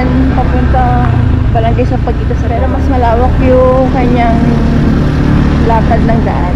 daan papuntang Barangay Sampaguita sa pero mas malawak yung kanyang lakad ng daan.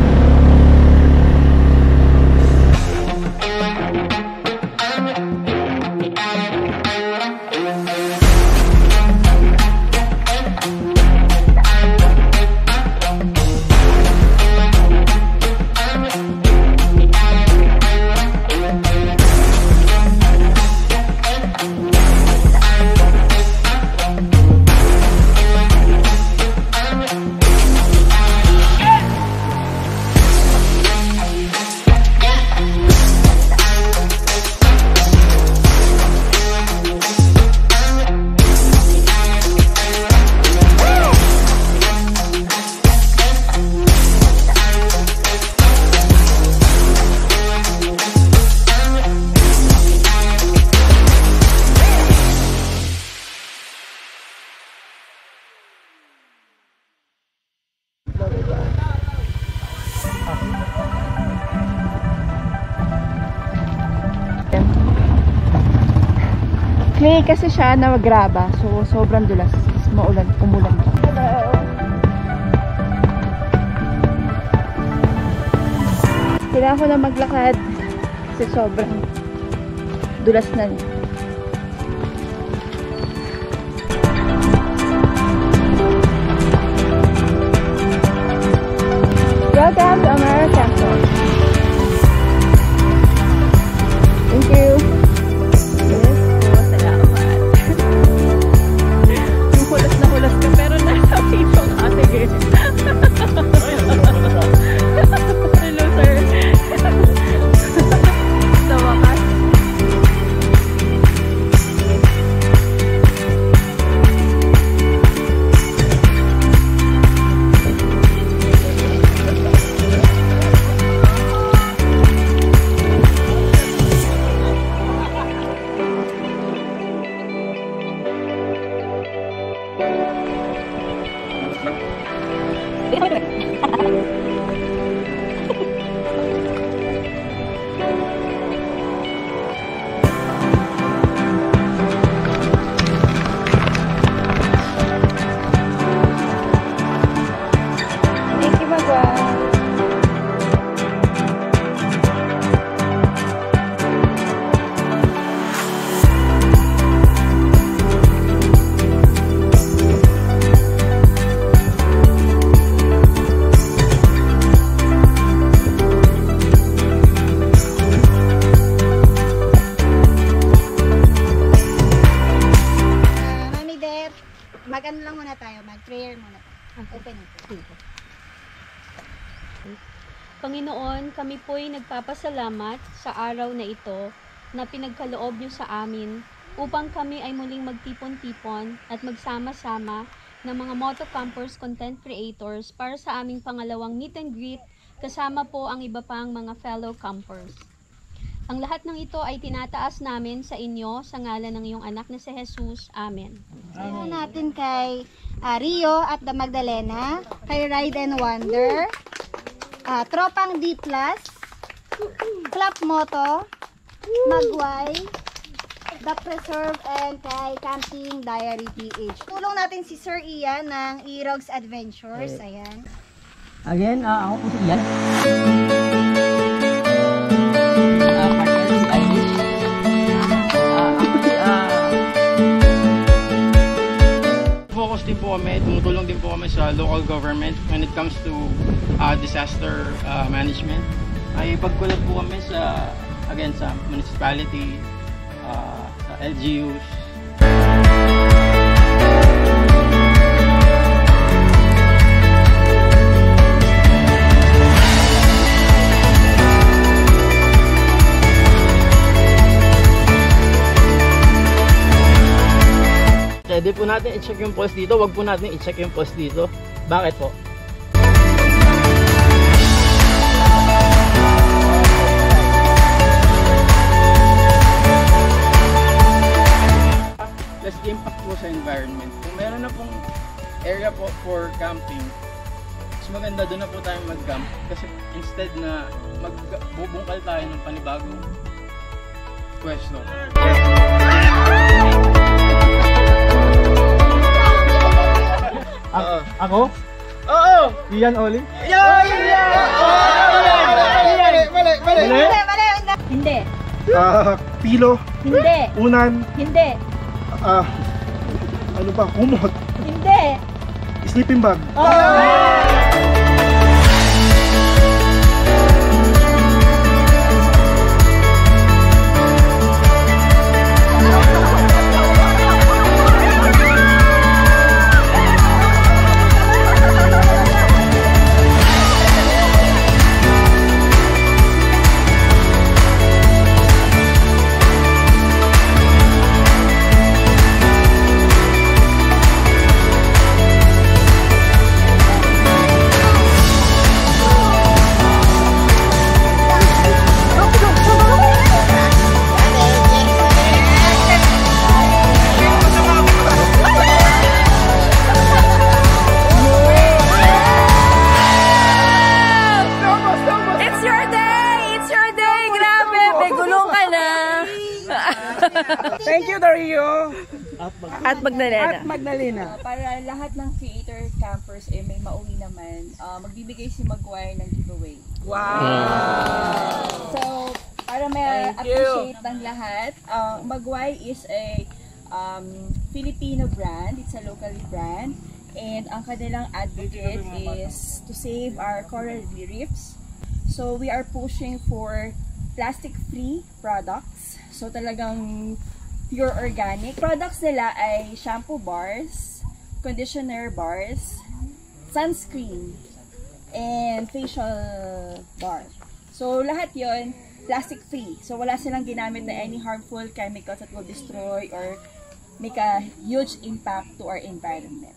Clay kasi siya na magraba, so sobrang dulas. Maulan, umulan. Hello! Kailangan ko na maglakad kasi sobrang dulas na niya. Welcome to America. Thank you. Mag-ano lang muna tayo, mag-prayer muna tayo. Open ito. Panginoon, kami po'y nagpapasalamat sa araw na ito na pinagkaloob niyo sa amin upang kami ay muling magtipon-tipon at magsama-sama ng mga motocampers content creators para sa aming pangalawang meet and greet kasama po ang iba pang mga fellow campers. Ang lahat ng ito ay tinataas namin sa inyo sa ngalan ng iyong anak na si Jesus. Amen. Sayo natin kay Rio at the Magdalena, kay Ride and Wonder, Tropang D+, Club Moto, Magway, The Preserve, and kay Camping Diary PH. Tulong natin si Sir Ian ng Erogs Adventures. Ayan. Again, ako po si Ian. Focus din po kami, tumutulong din po kami sa local government when it comes to disaster management. Ay pagkulat po kami sa, again, sa municipality, sa LGUs. Pwede po natin i-check yung pulse dito, wag po natin i-check yung pulse dito. Bakit po? Plus the impact po sa environment. Kung meron na pong area po for camping, mas maganda doon na po tayo mag-camp. Kasi instead na magbubungkal tayo ng panibagong pwesto. Ako? Oo! Ian Oling? Yan! Mali? Hindi. Pilo, Hindi. unan, Hindi. ano ba, kumot, Hindi. sleeping bag. Thank you, Dario. At Magdalena. Para lahat ng theater campers may mauwi naman, magbibigay si Maguire ng giveaway. Wow! So, para may appreciate ng lahat, Maguire is a Filipino brand. It's a local brand. And ang kanilang advocate is to save our coral reefs. So, we are pushing for plastic-free products. So, talagang pure organic. Products nila ay shampoo bars, conditioner bars, sunscreen, and facial bar. So, lahat yon plastic-free. So, wala silang ginamit na any harmful chemicals that will destroy or make a huge impact to our environment.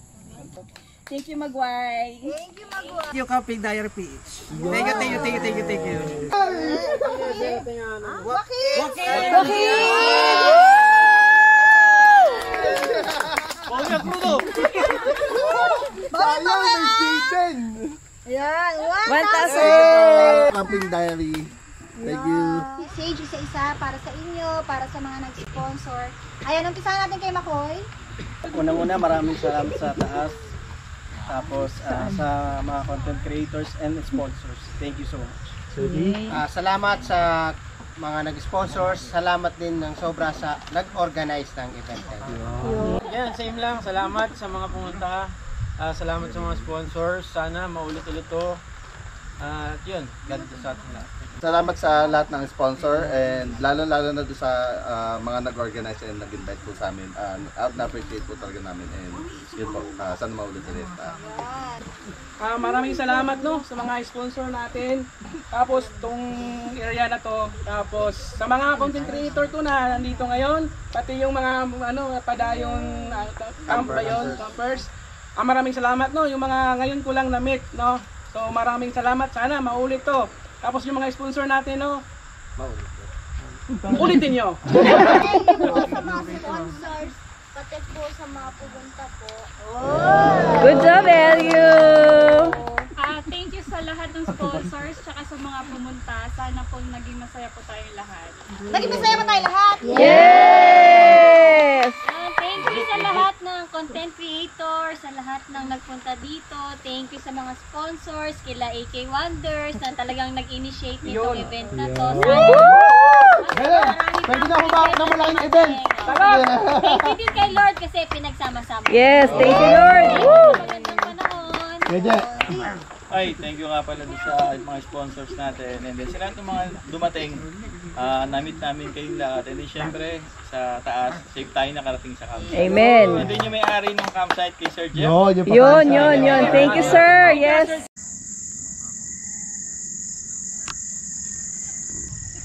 Thank you, Maguire. Thank you, Camping Diary PH. Thank you. Ayan, 1,000! Camping Diary. Thank you. Message isa-isa para sa inyo, para sa mga nag-sponsor. Ayan, umpisahan natin kay Makoy. Unang-una, maraming salamat sa taas. Tapos sa mga content creators and sponsors. Thank you so much. Salamat sa mga nag-sponsors. Salamat din ng sobra sa nag-organize ng event. Yan, same lang. Salamat sa mga pumunta. Salamat sa mga sponsors. Sana maulit-ulit to. At yun, God bless sa atin lahat. Salamat sa lahat ng sponsor and lalo-lalo na doon sa mga nag-organize and nag-invite po sa amin. Na-appreciate po talaga namin and yun po, sana maulit-ulit. Maraming salamat sa mga sponsor natin. Tapos tong area na to, tapos sa mga content creator to na nandito ngayon, pati yung mga padayon campers. Maraming salamat yung mga ngayon ko lang na-meet So maraming salamat, sana maulit to. Tapos yung mga sponsor natin ulitin nyo. Thank you po sa mga sponsors, pati po sa mga pumunta po. Good job, Elio! Thank you sa lahat ng sponsors tsaka sa mga pumunta. Sana po naging masaya po tayong lahat. Naging masaya ba tayo lahat? Yes! Thank you sa lahat ng content creators, sa lahat ng nagpunta dito. Thank you sa mga sponsors, kila AK Wonders na talagang nag-initiate nitong event na to. Pwede na humawak na mula yung event. Thank you din kay Lord kasi pinagsama-sama. Yes, thank you, Lord! Magandang panahon. Ay, thank you nga pala sa mga sponsors natin. And then sila itong mga dumating, na-meet namin kayong lahat. And then syempre, sa taas, safe tayo nakarating sa campsite. Amen. And then yung may-ari ng campsite kay Sir Jeff. Yun. Thank you, sir. Yes.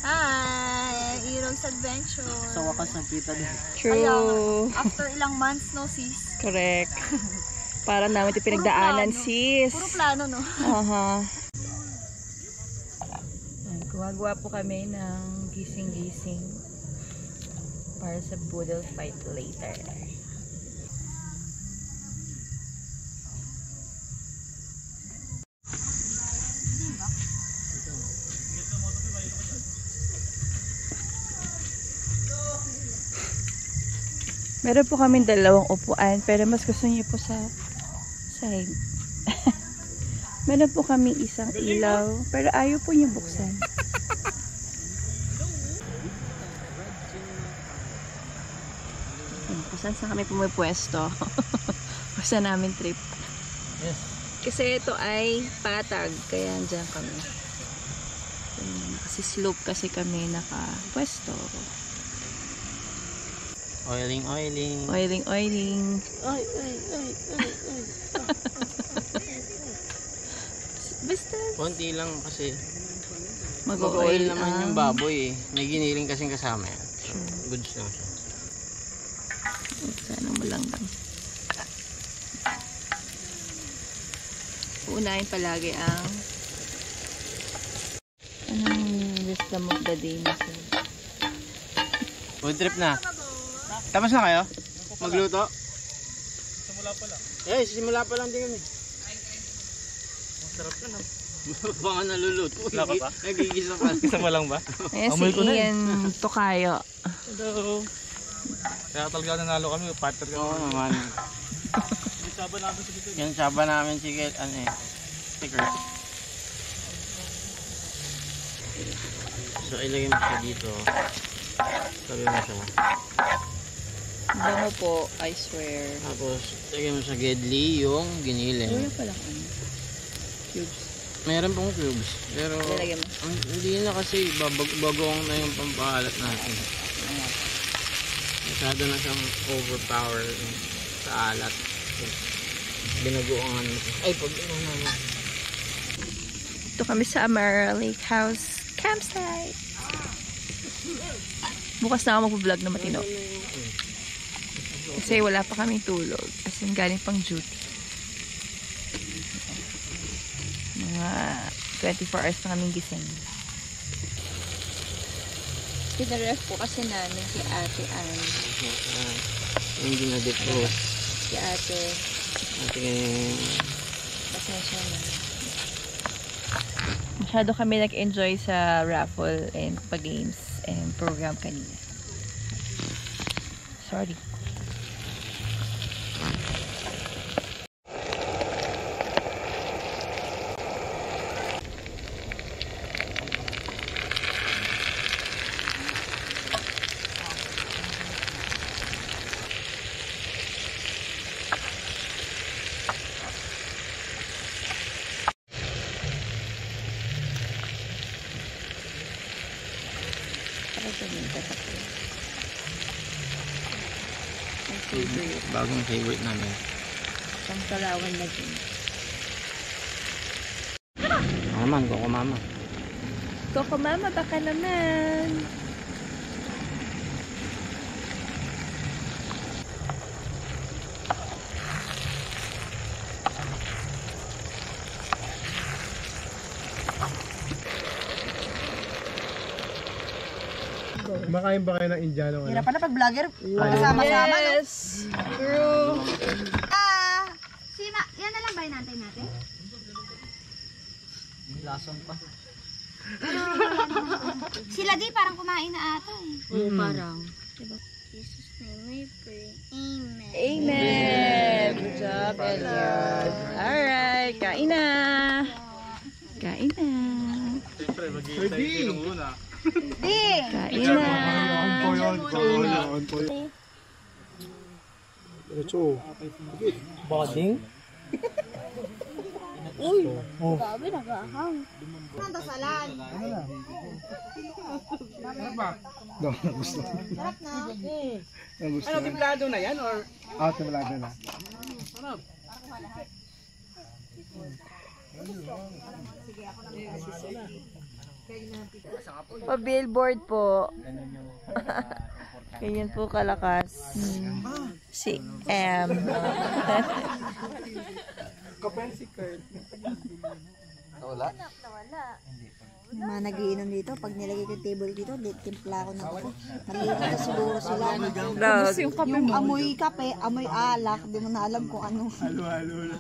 Hi! Heroes Adventure. Sa wakas nagkita din. True. After ilang months, no sis? Correct. Para namin ito pinagdaanan, sis. Puro plano, no? Gumagawa po kami ng gising-gising para sa boodle fight later. Meron po kaming dalawang upuan pero mas gusto niyo po sa side. Meron po kaming isang ilaw, pero ayaw po niya buksan. Kung saan kami pumipwesto. Kung saan namin trip. Yes. Kasi ito ay patag, kaya andyan kami. Kasi slope kasi kami nakapwesto. Oiling. Oiling. Ay. Basta. Konti lang kasi Mag-oil naman yung baboy eh. May giniling kasing kasama yan. So, goods lang siya. Sana mo lang. Uunahin palagi ang anong wisdom of the day na sir? Food trip na. Tapos na kayo? Magluto? Simula pa lang. Simula pa lang din kami. Sarap na. Baka naluluto. Wala ka pa? Nagigisa ka. Isa pa lang ba? Ayan si Ian Tokayo. Hello. Kaya talaga nanalo kami. Partner kami. Oo naman. Yung tsaba namin sige, sticker. So ilagay mo siya dito. Sabi mo siya. Bango po, I swear. Tapos ilagay mo sa gedli yung giniling. Wala pala kami. Cubes. Meron pong cubes. Pero Lalagyan mo. hindi na kasi bagong na yung pampahalat natin. Masyado na siyang overpower sa alat. Binagoongan mo. Ay, pag naman. Ito kami sa Amara Lake House campsite. Bukas na ako mag-vlog na matino. Kasi wala pa kaming tulog. Kasi galing pang duty. Mga 24 hours na kaming gising. Pinaref po kasi namin si Ate Ann. Hindi na dito. Si Ate. Pasensya na. Masyado kami nag-enjoy sa raffle and pag-games and program kanina. Sorry. Bagong favorite namin. Pangkalawan na din. Mama, Coco Mama. Coco Mama, baka naman. Kumakain ba kayo ng Indiano? Hirap na pag vlogger. Kasama-sama. Yes! True! Yan na lang ba yung natin? Lason pa. Sila di parang kumain na ata eh. Parang. Jesus name we pray. Amen. Amen! Good job, Eliot. Alright, kain na! Kain na! Siyempre, mag-iintay tayo muna. Di! Kain na! Boding? Uy! Grabe, nagahang. Ano dasalan? Sarap na. Ano, timplado na yan? Or? Timlado na. Pa-billboard po. Ganyan po kalakas. Si M. Kapensi Kurt. Wala? Yung mga nagiinom dito, pag nilagay ko yung table dito, timpla ko na ako. Nalilito na siguro sila. Yung amoy kape, amoy alak, di mo na alam kung ano. Halo-halo.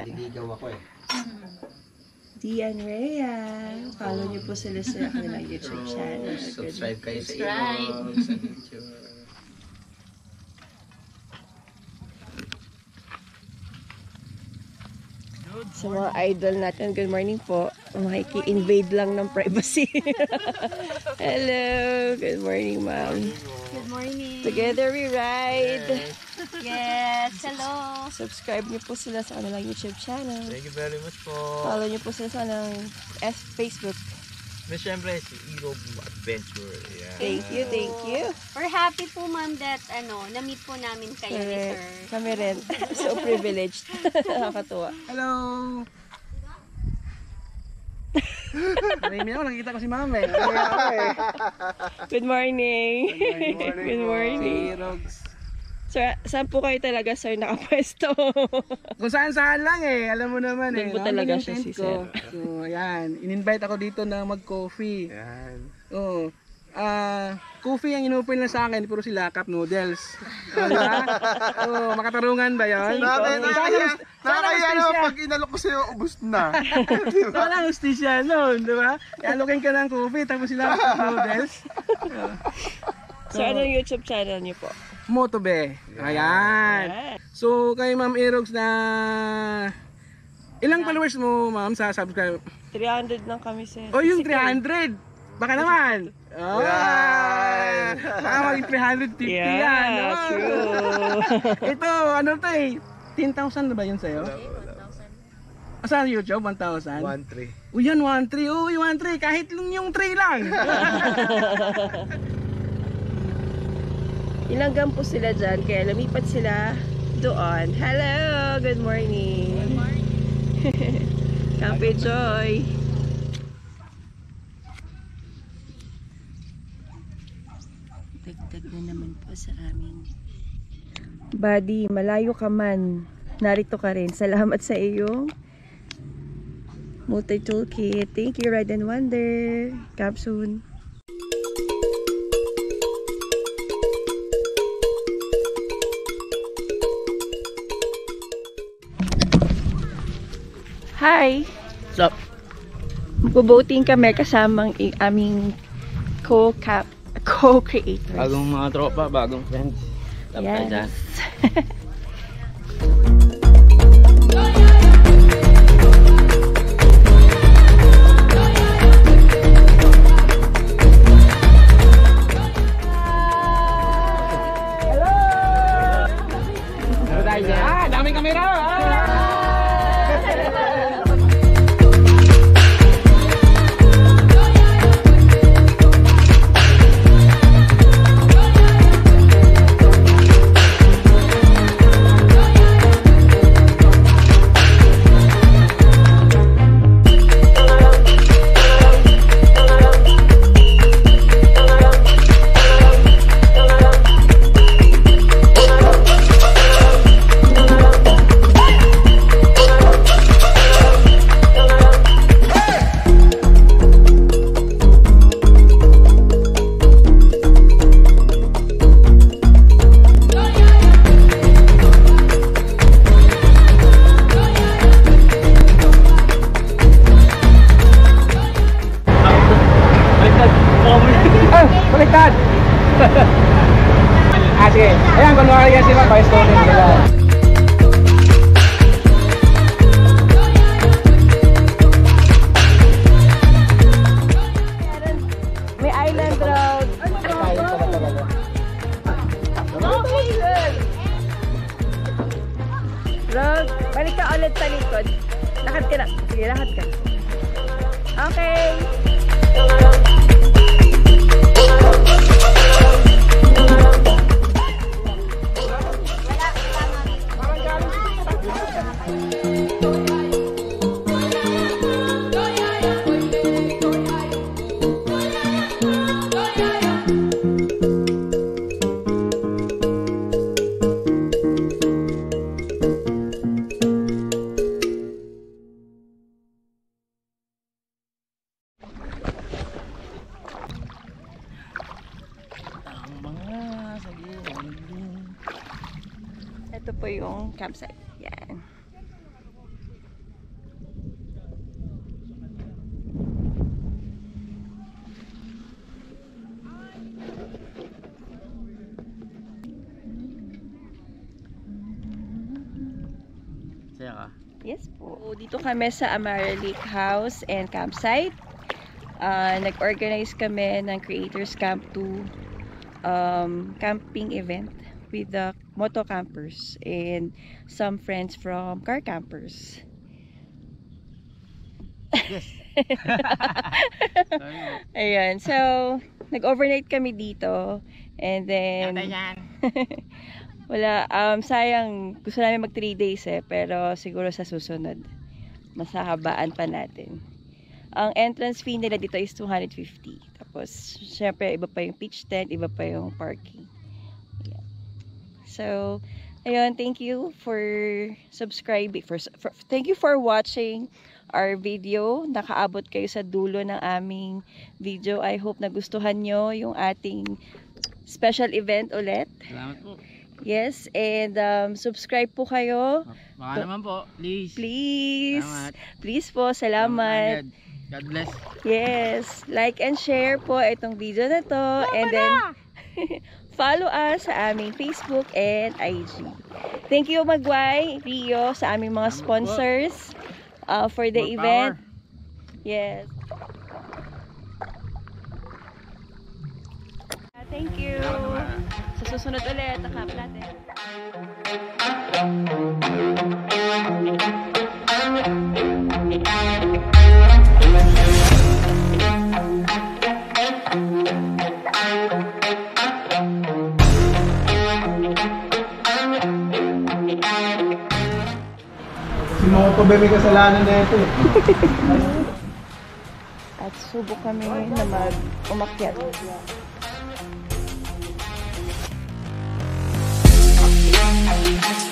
Naliligaw ako eh. Dian Rhea. Follow niyo po sila sa kanilang YouTube channel. Subscribe kayo sa Subscribe. ilog, sa YouTube. Sa mga idol natin, good morning po. Makiki-invade lang ng privacy. Hello, good morning, ma'am. Good morning. Together we ride. Yes, hello. Subscribe niyo po sila sa kanilang YouTube channel. Thank you very much po. Follow niyo po sila sa kanilang Facebook. May syempre si Erob Adventure. Yeah. Thank you, thank you. We're happy po, ma'am, that na-meet po namin kayo ni sir. Kami rin. So privileged. Nakakatuwa. Hello! Marami ako, nakikita ko si Ma'am eh. Good morning. Good morning. Si Rogs. Sir, saan po kayo talaga, sir, nakapwesto? Kung saan-saan lang eh, alam mo naman eh. Doon po talaga Namin yung siya tent si ko. sir. So, ayan. In-invite ako dito na mag-coffee. Yan. Oo. Coffee ang inuupin lang sa akin, puro sila cup noodles. Diba? Oo, makatarungan ba yun? Nakakaya naman pag inalok ko sa'yo, ubus na. Wala hustisya nun, di ba? Alokin ka ng coffee, tapos sila cup noodles. So, anong YouTube channel niyo po? Motobe. Ayan. So, kay Ma'am Erogs na... Ilang followers mo, ma'am, sa subscribe? 300 lang kami, sir. O, yung 300! Baka naman! Oh! Baka maging 350 Yeah, yan. Oh. true. Ito, ano to eh? 10,000 na ba yun sa'yo? Saan YouTube? 1,000? 1-3. O yan, 1,3. Uy, 1,3. Kahit yung 3 lang. Ilanggam po sila dyan, kaya lumipat sila doon. Hello! Good morning! Good morning! Campe Joy! Dagdag na naman po sa amin. Buddy, malayo ka man. Narito ka rin. Salamat sa iyong multi-toolkit. Thank you, Ride and Wonder. Come soon. Hi! What's up? Magbo-boating kami kasamang aming co-creators. Bagong mga tropa, bagong friends. Tapos dyan. Daming kamera! Baliktad! Sige. Ayan, kunwari yan sila, pa-stolen nila. May island road. Road, balik ka ulit sa likod. Lakad ka na. Sige, lakad ka. Okay. Ito po yung campsite. Yan. Saya ka? Yes po. So, dito kami sa Amara Lake House and Campsite. Nag-organize kami ng Creators Camp 2 camping event with the moto campers and some friends from car campers. Yes. Ayan. So, nag-overnight kami dito. And then... wala, sayang, gusto namin mag 3 days pero siguro sa susunod, masahabaan pa natin. Ang entrance fee nila dito is 250. Tapos, syempre, iba pa yung pitch tent, iba pa yung parking. Ayan. So, ayun, thank you for subscribing, thank you for watching our video. Nakaabot kayo sa dulo ng aming video. I hope nagustuhan nyo yung ating special event ulit. Salamat po. Yes, and subscribe po kayo. Baka naman po, please. Please. Salamat. Please po, salamat. God bless. Yes, like and share po itong video na to. And then, follow us sa aming Facebook and IG. Thank you Magway, Rio, sa aming mga sponsors for the event. Yes. Thank you. Sa susunod ulit, ang camp natin. Si Moto ba may kasalanan na ito eh. At subok kami na umakyat. Thank you.